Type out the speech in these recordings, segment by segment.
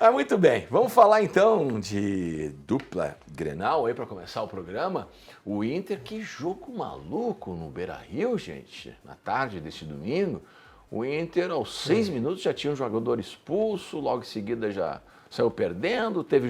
Muito bem, vamos falar então de dupla Grenal aí para começar o programa. O Inter, que jogo maluco no Beira-Rio, gente, na tarde deste domingo. O Inter, aos 6 minutos, já tinha um jogador expulso, logo em seguida já saiu perdendo, teve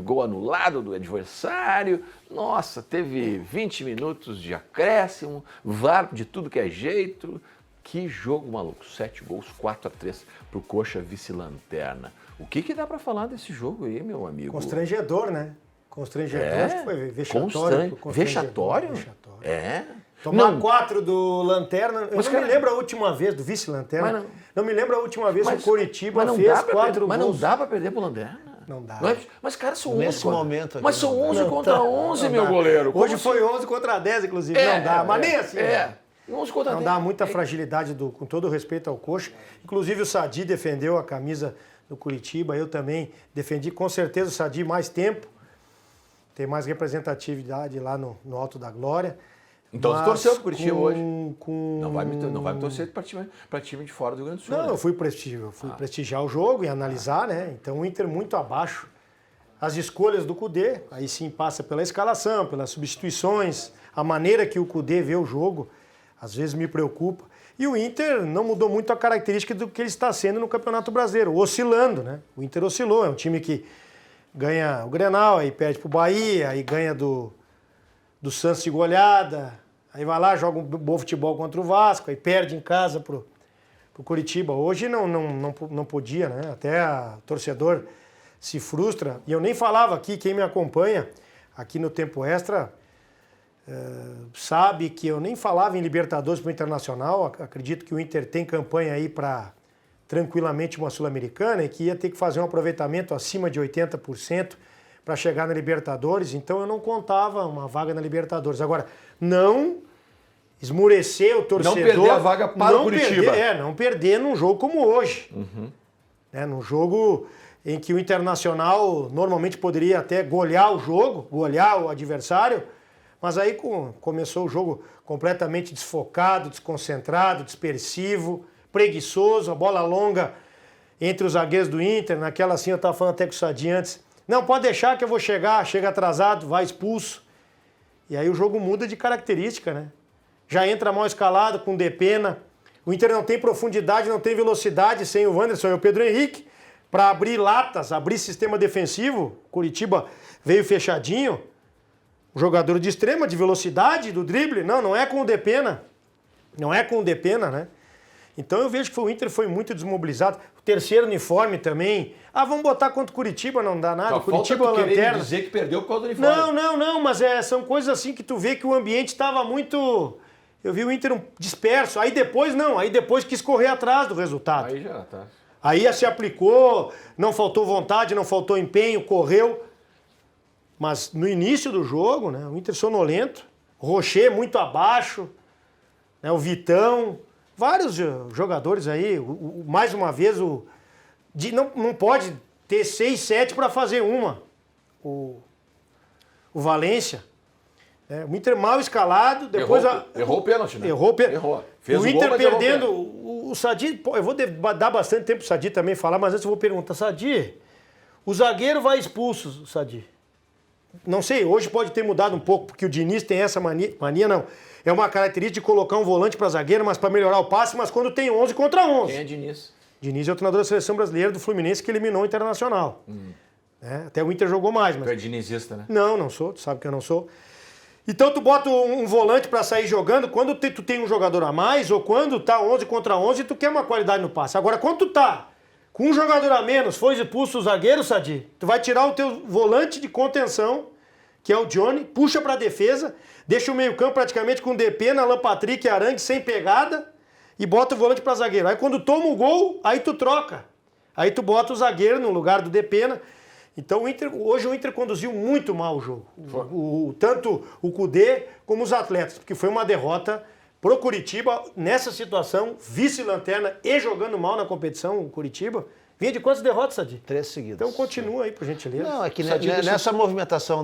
gol anulado do adversário. Nossa, teve 20 minutos de acréscimo, VAR de tudo que é jeito. Que jogo maluco, 7 gols, 4-3 pro Coxa vice-lanterna. O que dá para falar desse jogo aí, meu amigo? Constrangedor, né? Constrangedor, acho que foi vexatório. Vexatório? Vexatório. É. Tomar 4 do Lanterna, eu não me lembro a última vez, do vice-lanterna, não me lembro a última vez que o Coritiba fez 4 gols. Mas não dá para perder pro Lanterna. Não dá. Mas, cara, são 11. Nesse momento aqui, mas são 11 contra 11, meu goleiro. Hoje foi 11 contra 10, inclusive. Não dá, mas nem assim. 11 contra 10. Não dá muita fragilidade, com todo o respeito ao Coxa. Inclusive o Sadi defendeu a camisa do Coritiba, eu também defendi. Com certeza o Sadi mais tempo, tem mais representatividade lá no Alto da Glória. Então você torceu pro Curitiba hoje? Não vai me torcer para time de fora do Rio Grande do Sul. Não, né? eu fui prestigiar o jogo e analisar, né? Então o Inter muito abaixo. As escolhas do Cudê, aí sim passa pela escalação, pelas substituições, a maneira que o Cudê vê o jogo, às vezes me preocupa. E o Inter não mudou muito a característica do que ele está sendo no Campeonato Brasileiro, oscilando, né? O Inter oscilou, é um time que ganha o Grenal, aí perde pro Bahia, aí ganha do Santos de goleada, aí vai lá, joga um bom futebol contra o Vasco, aí perde em casa pro Coritiba. Hoje não podia, né? Até o torcedor se frustra. E eu nem falava aqui, quem me acompanha aqui no Tempo Extra sabe que eu nem falava em Libertadores pro Internacional. Acredito que o Inter tem campanha aí para tranquilamente uma Sul-Americana e que ia ter que fazer um aproveitamento acima de 80%. Para chegar na Libertadores, então eu não contava uma vaga na Libertadores. Agora, não esmurecer o torcedor... Não perder a vaga para o Curitiba. Não perder num jogo como hoje. Uhum. Num jogo em que o Internacional normalmente poderia até golear o jogo, golear o adversário, mas aí começou o jogo completamente desfocado, desconcentrado, dispersivo, preguiçoso, a bola longa entre os zagueiros do Inter, naquela assim, eu estava falando até com o Sadi antes, não, pode deixar que eu vou chega atrasado, vai expulso. E aí o jogo muda de característica, né? Já entra mal escalado, com Depena. O Inter não tem profundidade, não tem velocidade sem o Wanderson e o Pedro Henrique. Para abrir latas, abrir sistema defensivo, Curitiba veio fechadinho. Um jogador de extrema, de velocidade, do drible. Não é com o Depena. Não é com o Depena, né? Então eu vejo que o Inter foi muito desmobilizado. O terceiro uniforme também. Vamos botar contra o Curitiba, não dá nada. Só Curitiba falta tu lanterna. dizer que perdeu por causa do uniforme. Não, mas são coisas assim que tu vê que o ambiente estava muito... Eu vi o Inter disperso. Aí depois quis correr atrás do resultado. Aí já tá. Aí se aplicou, não faltou vontade, não faltou empenho, correu. Mas no início do jogo, né, o Inter sonolento, o Rocher muito abaixo, né, o Vitão... Vários jogadores aí, mais uma vez, não pode ter 6, 7 para fazer uma. O Valência. O Inter mal escalado, depois... Errou o pênalti, né? Errou. Fez o Inter gol, perdendo, o Sadi... Eu vou dar bastante tempo pro Sadi também falar, mas antes eu vou perguntar, Sadi, o zagueiro vai expulso, Sadi? Não sei, hoje pode ter mudado um pouco, porque o Diniz tem essa mania não. É uma característica de colocar um volante para zagueiro, mas para melhorar o passe, mas quando tem 11 contra 11. Quem é Diniz? Diniz é o treinador da Seleção Brasileira do Fluminense que eliminou o Internacional. Até o Inter jogou mais. Mas... Tu é dinizista, né? Não sou, tu sabe que eu não sou. Então tu bota um volante para sair jogando, quando tu tem um jogador a mais, ou quando tá 11 contra 11, tu quer uma qualidade no passe. Agora, quando tu tá com um jogador a menos, foi expulso o zagueiro, Sadi, tu vai tirar o teu volante de contenção, que é o Johnny, puxa para a defesa, deixa o meio-campo praticamente com Depena, Alan Patrick e Arangue sem pegada e bota o volante para zagueiro. Aí quando toma o gol, aí tu troca. Aí tu bota o zagueiro no lugar do Depena. Então hoje o Inter conduziu muito mal o jogo. Tanto o Cudê como os atletas, porque foi uma derrota pro Curitiba nessa situação, vice-lanterna e jogando mal na competição, o Curitiba. Vinha de quantas derrotas, Sadi? 3 seguidas. Então continua aí, por gentileza. Não, é que nessa movimentação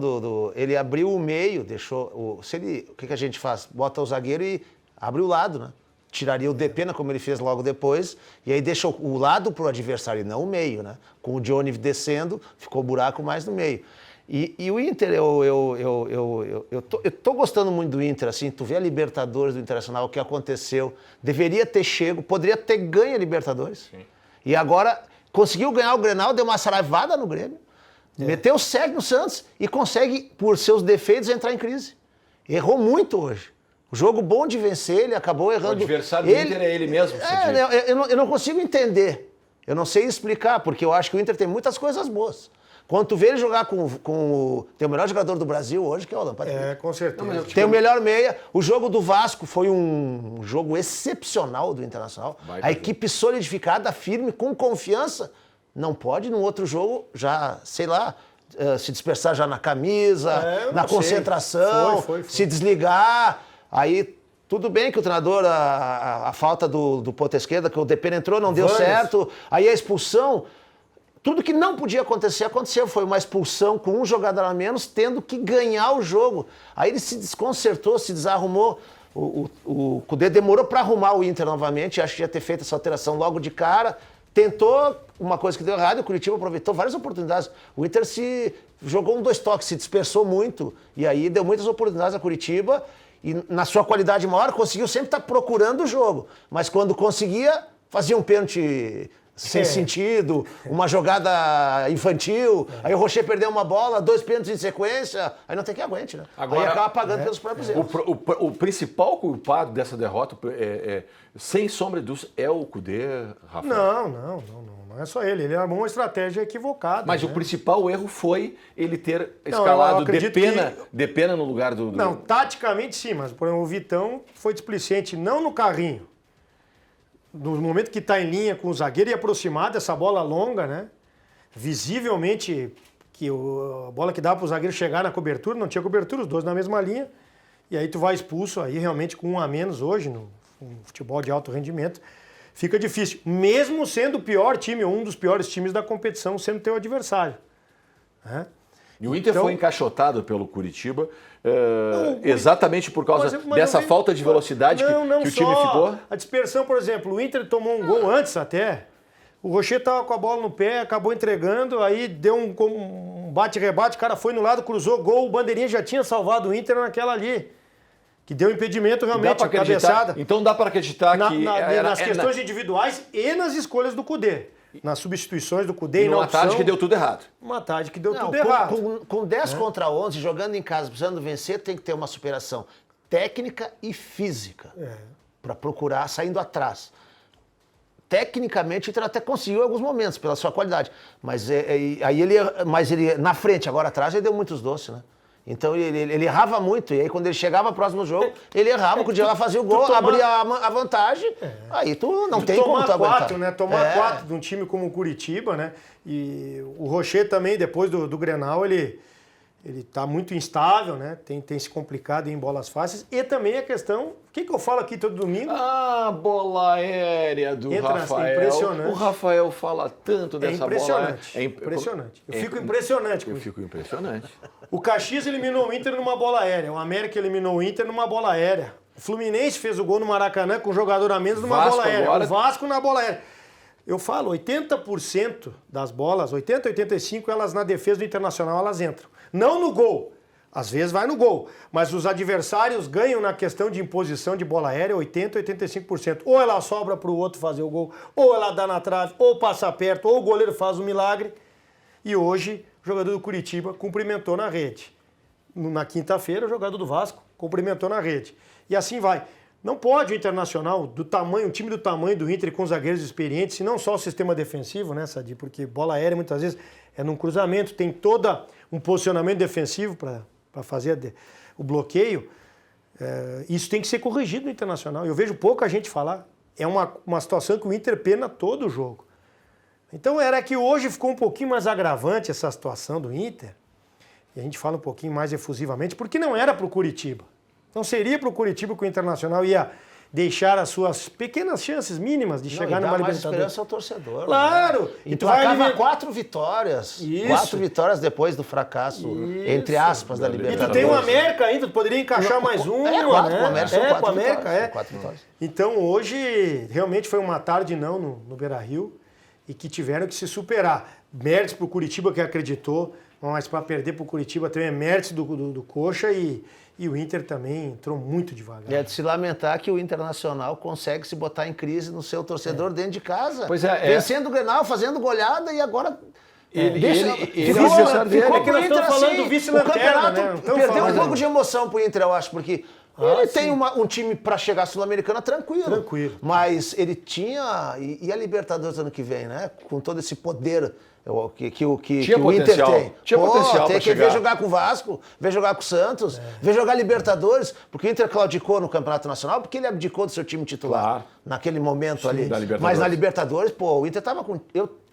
ele abriu o meio, deixou... O que a gente faz? Bota o zagueiro e abre o lado, né? tiraria o Depena, como ele fez logo depois, e aí deixa o lado pro adversário, e não o meio, né? Com o Johnny descendo, ficou o buraco mais no meio. E o Inter, eu tô gostando muito do Inter, assim, tu vê a Libertadores do Internacional, o que aconteceu, deveria ter chego, poderia ter ganho a Libertadores. Sim. E agora conseguiu ganhar o Grenal, deu uma saraivada no Grêmio, meteu o segue no Santos e consegue, por seus defeitos, entrar em crise. Errou muito hoje. O jogo bom de vencer, ele acabou errando. O adversário do Inter é ele mesmo, eu não consigo entender. Eu não sei explicar, porque eu acho que o Inter tem muitas coisas boas. Quando tu vê ele jogar tem o melhor jogador do Brasil hoje, que é o Alan Patrick. Com certeza. Tem o melhor meia. O jogo do Vasco foi um jogo excepcional do Internacional. A equipe solidificada, firme, com confiança. Não pode, num outro jogo, já, sei lá, se dispersar já na camisa, na concentração, foi. Se desligar. Aí, tudo bem que o treinador, a falta do ponta esquerda, que o Depena entrou, não deu certo. Aí a expulsão... Tudo que não podia acontecer, aconteceu. Foi uma expulsão com um jogador a menos, tendo que ganhar o jogo. Aí ele se desconcertou, se desarrumou. O Cudê demorou para arrumar o Inter novamente, acho que ia ter feito essa alteração logo de cara. Tentou uma coisa que deu errado, o Curitiba aproveitou várias oportunidades. O Inter se jogou 2 toques, se dispersou muito. E aí deu muitas oportunidades a Curitiba. E na sua qualidade maior, conseguiu sempre estar procurando o jogo. Mas quando conseguia, fazia um pênalti... sem sentido, uma jogada infantil, aí o Rocher perdeu uma bola, 2 pênaltis em sequência, aí não tem que aguente, né? Agora, aí acaba pagando pelos próprios erros. O principal culpado dessa derrota, sem sombra de dúvida, é o Cudê, Rafael. Não é só ele. Ele armou uma estratégia equivocada. Mas né? o principal erro foi ele ter escalado Depena no lugar do... Não, taticamente sim, mas por exemplo, o Vitão foi displicente, não no carrinho. No momento que está em linha com o zagueiro e aproximado, essa bola longa, né? Visivelmente, a bola que dava para o zagueiro chegar na cobertura, não tinha cobertura, os dois na mesma linha. E aí tu vai expulso, aí realmente com 1 a menos hoje, no futebol de alto rendimento, fica difícil. Mesmo sendo o pior time, ou um dos piores times da competição, sendo teu adversário. Né? E o Inter foi encaixotado pelo Curitiba exatamente por causa dessa falta de velocidade que o time ficou? A dispersão, por exemplo, o Inter tomou um gol antes até. O Rocher estava com a bola no pé, acabou entregando, aí deu um bate-rebate, o cara foi no lado, cruzou, gol, o Bandeirinha já tinha salvado o Inter naquela ali. Que deu impedimento realmente, a cabeçada. Então dá para acreditar que... nas questões individuais e nas escolhas do Cudê. Nas substituições do Cudê e na opção. Uma tarde que deu tudo errado. Uma tarde que deu tudo errado. Com 10 contra 11, jogando em casa, precisando vencer, tem que ter uma superação técnica e física. Para procurar, saindo atrás. Tecnicamente, o Inter até conseguiu em alguns momentos, pela sua qualidade. Mas ele na frente, agora atrás, ele deu muitos doces, né? Então ele errava muito, e aí quando ele chegava ao próximo jogo, ele errava, podia lá fazer o gol, abria a vantagem, aí tu não tem como tu aguentar. Tomar 4 de um time como o Curitiba, né? E o Rocher também, depois do Grenal, ele tá muito instável, né? Tem se complicado em bolas fáceis. E também a questão, o que eu falo aqui todo domingo? Bola aérea do Rafael. Impressionante. O Rafael fala tanto dessa bola. Impressionante. Eu fico impressionante com isso. Eu fico impressionante. O Caxias eliminou o Inter numa bola aérea. O América eliminou o Inter numa bola aérea. O Fluminense fez o gol no Maracanã com um jogador a menos numa bola aérea. Agora... O Vasco na bola aérea. Eu falo, 80% das bolas, 80, 85, elas na defesa do Internacional, elas entram. Não no gol. Às vezes vai no gol. Mas os adversários ganham na questão de imposição de bola aérea 80, 85%. Ou ela sobra para o outro fazer o gol, ou ela dá na trave, ou passa perto, ou o goleiro faz um milagre. E hoje, o jogador do Curitiba cumprimentou na rede. Na quinta-feira, o jogador do Vasco cumprimentou na rede. E assim vai. Não pode o Internacional, um time do tamanho do Inter com zagueiros experientes, e não só o sistema defensivo, né, Sadi? Porque bola aérea muitas vezes é num cruzamento, tem todo um posicionamento defensivo para fazer o bloqueio. Isso tem que ser corrigido no Internacional. Eu vejo pouca gente falar. É uma situação que o Inter pena todo o jogo. Então era que hoje ficou um pouquinho mais agravante essa situação do Inter, e a gente fala um pouquinho mais efusivamente, porque não era para o Curitiba. Não seria para o Curitiba que o Internacional ia deixar as suas pequenas chances mínimas de chegar numa mais Libertadores. esperança ao torcedor. Claro! Né? E tu vai Emplacava alimentar... 4 vitórias. Isso. 4 vitórias depois do fracasso, entre aspas, da E Libertadores. tu tem o América ainda, tu poderia encaixar mais uma, É, 4 né? com o América, são 4 com o América, vitórias. 4 vitórias. Então hoje realmente foi uma tarde não no Beira-Rio e que tiveram que se superar. Méritos pro Curitiba que acreditou, mas para perder pro Curitiba também é méritos do Coxa e o Inter também entrou muito devagar. E é de se lamentar que o Internacional consegue se botar em crise no seu torcedor dentro de casa. Pois é, vencendo o Grenal, fazendo goleada e agora... Ficou que nós estamos falando do vice-lanterna, né? Perdeu um pouco de emoção pro Inter, eu acho, porque ele tem um time para chegar à Sul-Americana tranquilo. Mas ele tinha... E a Libertadores ano que vem, né? Com todo esse poder... que o Inter tem. Tinha potencial tem pra que chegar. ver jogar com o Vasco, ver jogar com o Santos, ver jogar Libertadores, porque o Inter claudicou no Campeonato Nacional, porque ele abdicou do seu time titular naquele momento ali. Mas na Libertadores, o Inter tava com...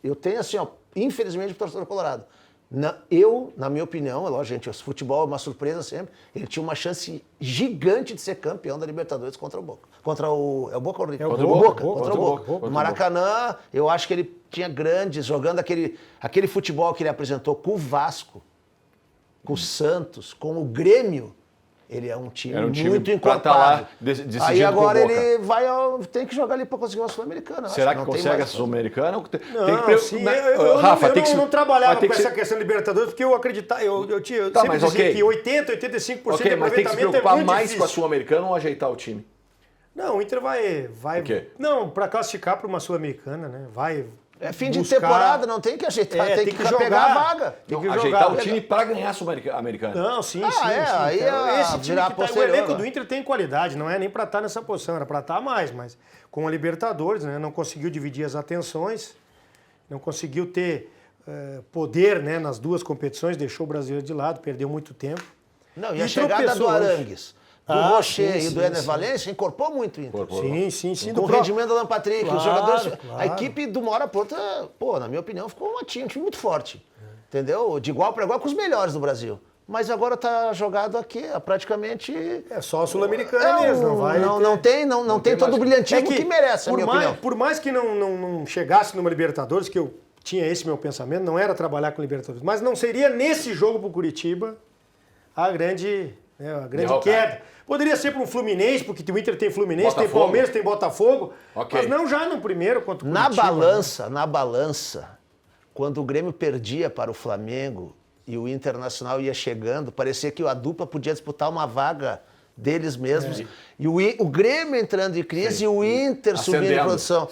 Eu tenho assim, infelizmente, o torcedor colorado. Na minha opinião, é lógico, gente, o futebol é uma surpresa sempre. Ele tinha uma chance gigante de ser campeão da Libertadores contra o Boca. Contra o Boca ou o River? Contra o Boca. No Maracanã, eu acho que ele tinha grandes, jogando aquele futebol que ele apresentou com o Vasco, com o Santos, com o Grêmio. Ele é um time muito encorpado. Aí agora ele tem que jogar ali para conseguir uma Sul-Americana. Será que consegue a Sul-Americana? Rafa, eu não trabalhava com essa questão de Libertadores porque eu acreditava, eu sempre dizia que 80, 85% de aproveitamento mas tem que se preocupar mais difícil. com a Sul-Americana ou ajeitar o time? Não, o Inter vai não, para classificar para uma Sul-Americana, né? Vai É fim de temporada, não tem que ajeitar, tem que jogar, pegar a vaga. Tem que ajeitar o time para ganhar a Sul-Americana. Não, sim. Aí esse time virar que o elenco do Inter tem qualidade, não é nem para estar nessa posição, era para estar mais, mas com a Libertadores, né, não conseguiu dividir as atenções, não conseguiu ter poder, né, nas duas competições, deixou o brasileiro de lado, perdeu muito tempo. Não, e a chegada do Arangues, do Rocher e do Ener Valencia incorporou muito o Inter. Sim. Com o rendimento do Alan Patrick, os jogadores... A equipe do uma hora para outra, na minha opinião, ficou um time muito forte. Entendeu? De igual para igual com os melhores do Brasil. Mas agora está jogado aqui, praticamente... É só a Sul-Americana mesmo. Não tem todo o brilhantismo que merece, na minha opinião. Por mais que não chegasse numa Libertadores, que eu tinha esse meu pensamento, não era trabalhar com Libertadores, mas não seria nesse jogo para o Curitiba a grande queda. Poderia ser para um Fluminense, porque o Inter tem Fluminense, tem Palmeiras, tem Botafogo, mas não já no primeiro contra o Curitiba. Na balança, quando o Grêmio perdia para o Flamengo e o Internacional ia chegando, parecia que a dupla podia disputar uma vaga deles mesmos. E o Grêmio entrando em crise e o Inter subindo em produção.